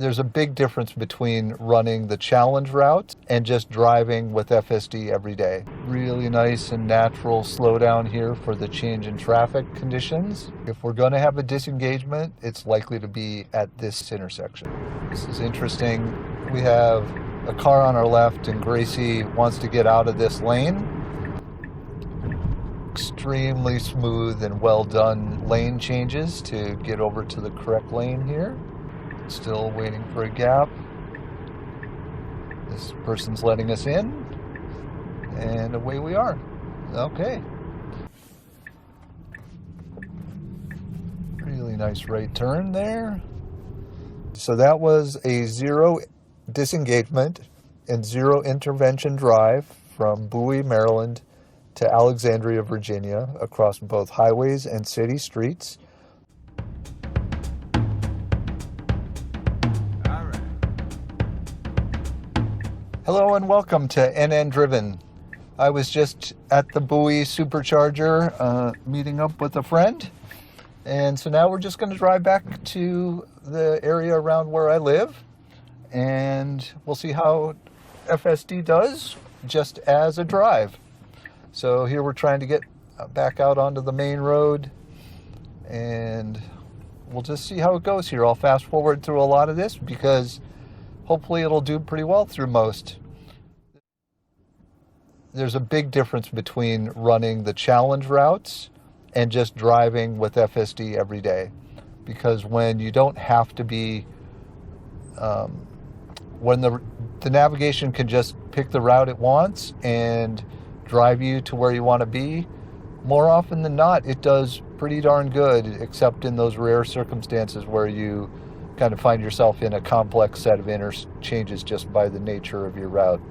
There's a big difference between running the challenge route and just driving with FSD every day. Really nice and natural slowdown here for the change in traffic conditions. If we're going to have a disengagement, it's likely to be at this intersection. This is interesting. We have a car on our left and Gracie wants to get out of this lane. Extremely smooth and well done lane changes to get over to the correct lane here. Still waiting for a gap. This person's letting us in, and away we are. Okay. Really nice right turn there. So that was a 0 disengagement and 0 intervention drive from Bowie, Maryland to Alexandria, Virginia, across both highways and city streets. Hello and welcome to NN Driven. I was just at the Bowie supercharger meeting up with a friend, and so now we're just going to drive back to the area around where I live, and we'll see how FSD does just as a drive. So here we're trying to get back out onto the main road, and we'll just see how it goes here. I'll fast forward through a lot of this because hopefully it'll do pretty well through most. There's a big difference between running the challenge routes and just driving with FSD every day. Because when you don't have to be, when the navigation can just pick the route it wants and drive you to where you want to be, more often than not, it does pretty darn good, except in those rare circumstances where you kind of find yourself in a complex set of interchanges just by the nature of your route.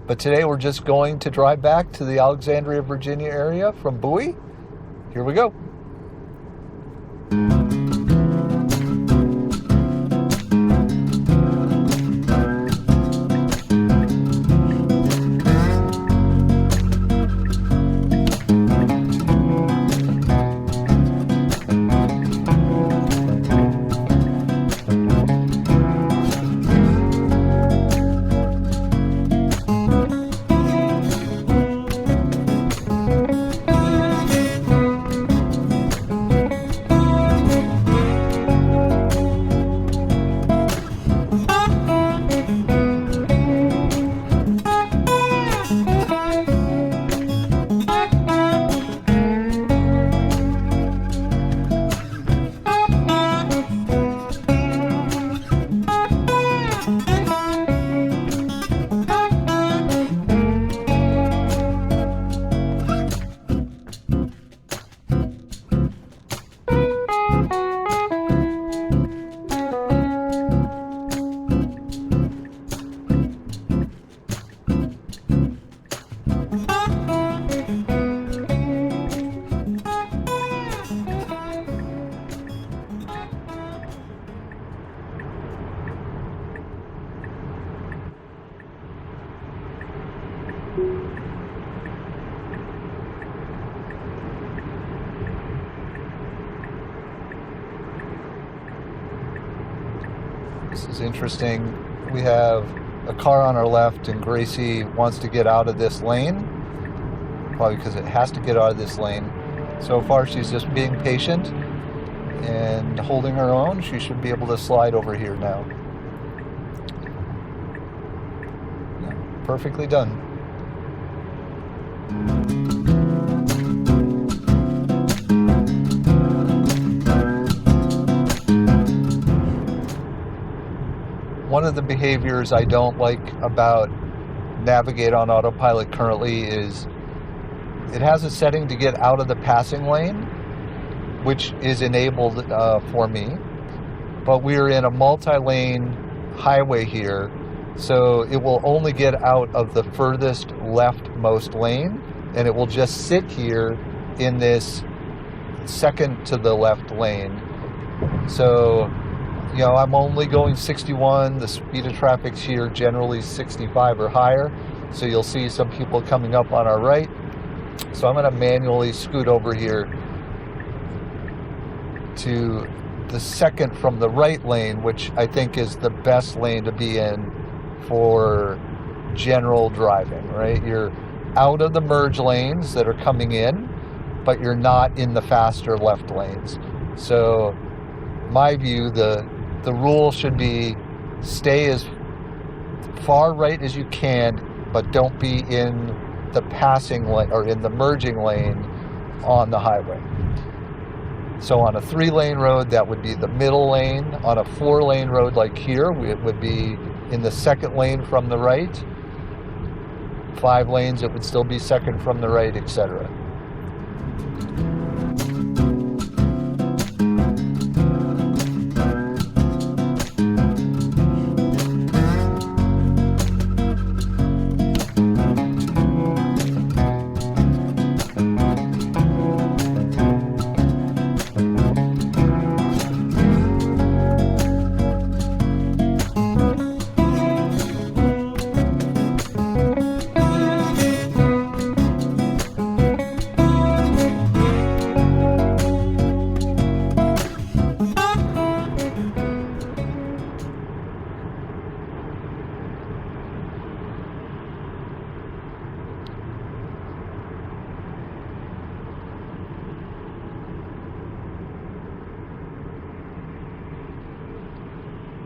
But today we're just going to drive back to the Alexandria, Virginia area from Bowie. Here we go. This is interesting. We have a car on our left and Gracie wants to get out of this lane, probably because it has to get out of this lane. So far she's just being patient and holding her own. She should be able to slide over here now. Yeah, perfectly done. One of the behaviors I don't like about Navigate on Autopilot currently is it has a setting to get out of the passing lane, which is enabled for me, but we're in a multi-lane highway here, so it will only get out of the furthest leftmost lane, and it will just sit here in this second to the left lane. So, you know, I'm only going 61. The speed of traffic's here generally 65 or higher. So you'll see some people coming up on our right. So I'm going to manually scoot over here to the second from the right lane, which I think is the best lane to be in for general driving, right? You're out of the merge lanes that are coming in, but you're not in the faster left lanes. So my view, the rule should be stay as far right as you can, but don't be in the passing lane or in the merging lane on the highway. So on a 3-lane road, that would be the middle lane. On a 4-lane road like here, it would be in the second lane from the right. 5 lanes, it would still be second from the right, etc.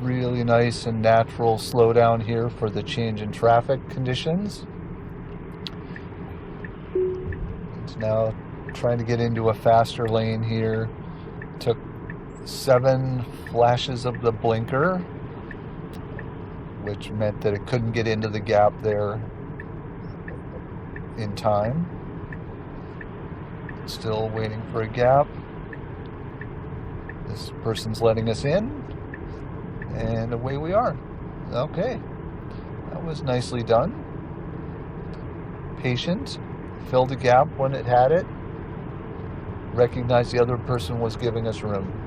Really nice and natural slowdown here for the change in traffic conditions. It's now trying to get into a faster lane here. Took 7 flashes of the blinker, which meant that it couldn't get into the gap there in time. Still waiting for a gap. This person's letting us in. And away we are. Okay, that was nicely done. Patient, filled a gap when it had it. Recognized the other person was giving us room.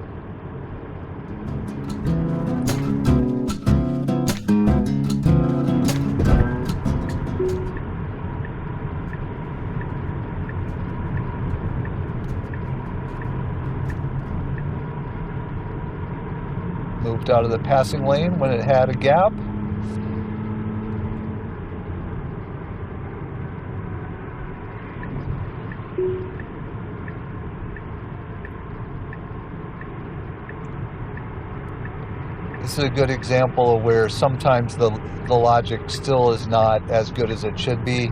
Moved out of the passing lane when it had a gap. This is a good example of where sometimes the logic still is not as good as it should be.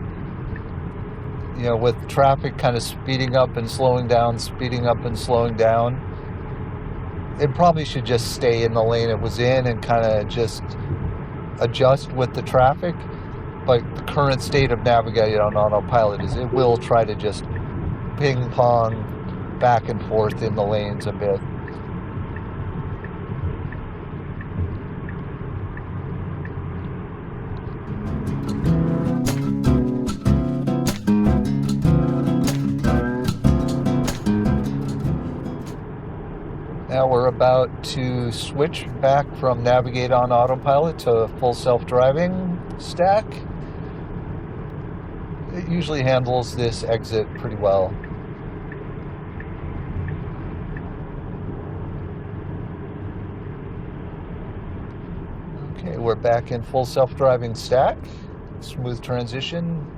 You know, with traffic kind of speeding up and slowing down, speeding up and slowing down, it probably should just stay in the lane it was in and kind of just adjust with the traffic. But the current state of navigating on autopilot is it will try to just ping pong back and forth in the lanes a bit. Now we're about to switch back from navigate on autopilot to full self-driving stack. It usually handles this exit pretty well. Okay, we're back in full self-driving stack. Smooth transition.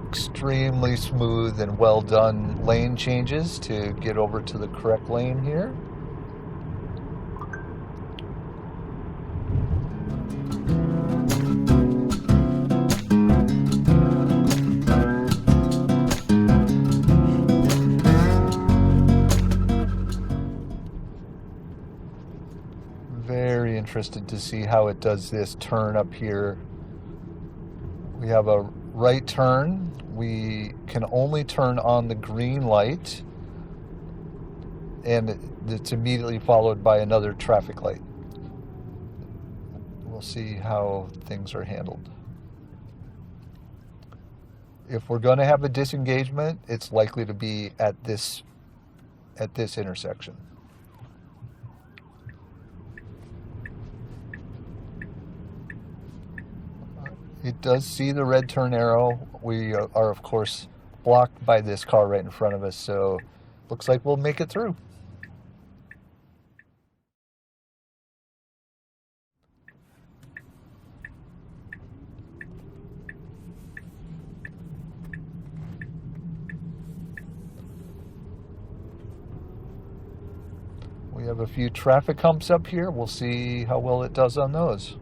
Extremely smooth and well done lane changes to get over to the correct lane here. Very interested to see how it does this turn up here. We have a right turn. We can only turn on the green light, and it's immediately followed by another traffic light. We'll see how things are handled. If we're going to have a disengagement, it's likely to be at this intersection. It does see the red turn arrow. We are, of course, blocked by this car right in front of us, so looks like we'll make it through. We have a few traffic humps up here. We'll see how well it does on those.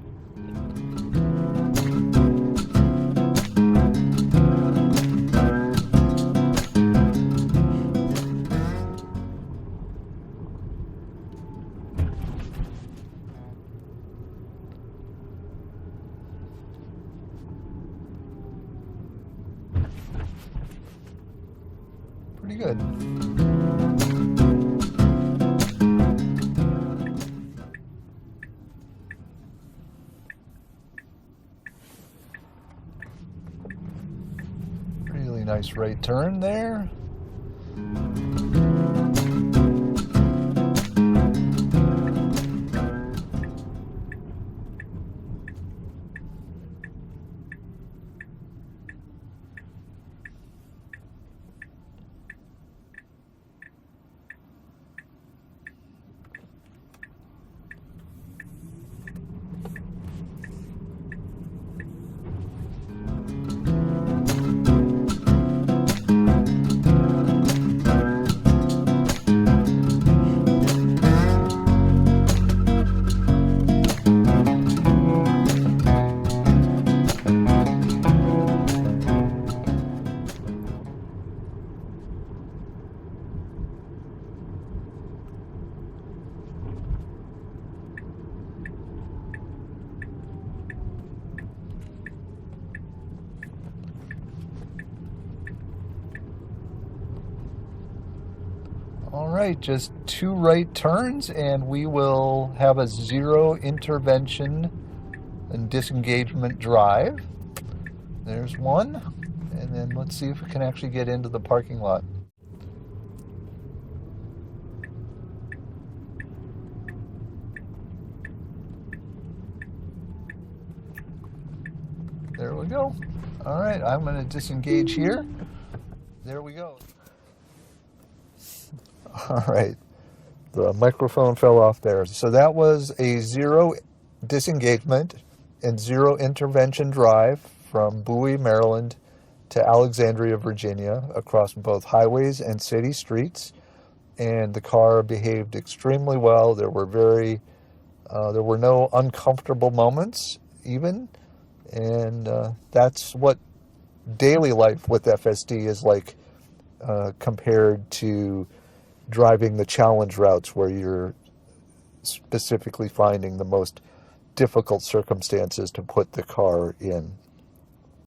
Pretty good. Really nice right turn there. All right, just 2 right turns and we will have a 0 intervention and disengagement drive. There's one, and then let's see if we can actually get into the parking lot. There we go. All right, I'm going to disengage here. There we go. All right, the microphone fell off there. So that was a 0 disengagement and 0 intervention drive from Bowie, Maryland to Alexandria, Virginia, across both highways and city streets. And the car behaved extremely well. There were no uncomfortable moments even. And that's what daily life with FSD is like compared to driving the challenge routes where you're specifically finding the most difficult circumstances to put the car in.